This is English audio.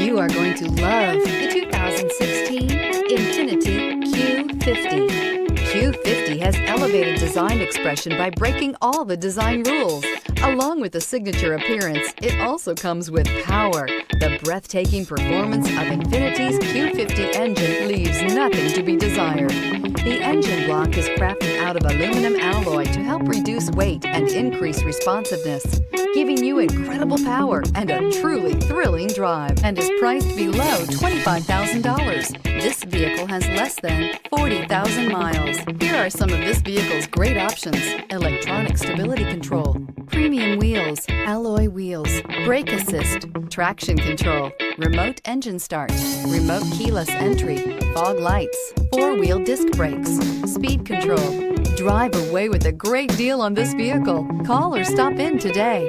You are going to love the 2016 INFINITI Q50. Q50 has elevated design expression by breaking all the design rules. Along with the signature appearance, it also comes with power. The breathtaking performance of INFINITI's Q50 engine leaves nothing to be desired. The engine block is crafted out of aluminum alloy to help reduce weight and increase responsiveness, giving you incredible power and a truly thrilling drive, and is priced below $25,000. This vehicle has less than 40,000 miles. Here are some of this vehicle's great options: electronic stability control, premium wheels, alloy wheels, brake assist, traction control, remote engine start, remote keyless entry, fog lights, four-wheel disc brakes, speed control. Drive away with a great deal on this vehicle. Call or stop in today.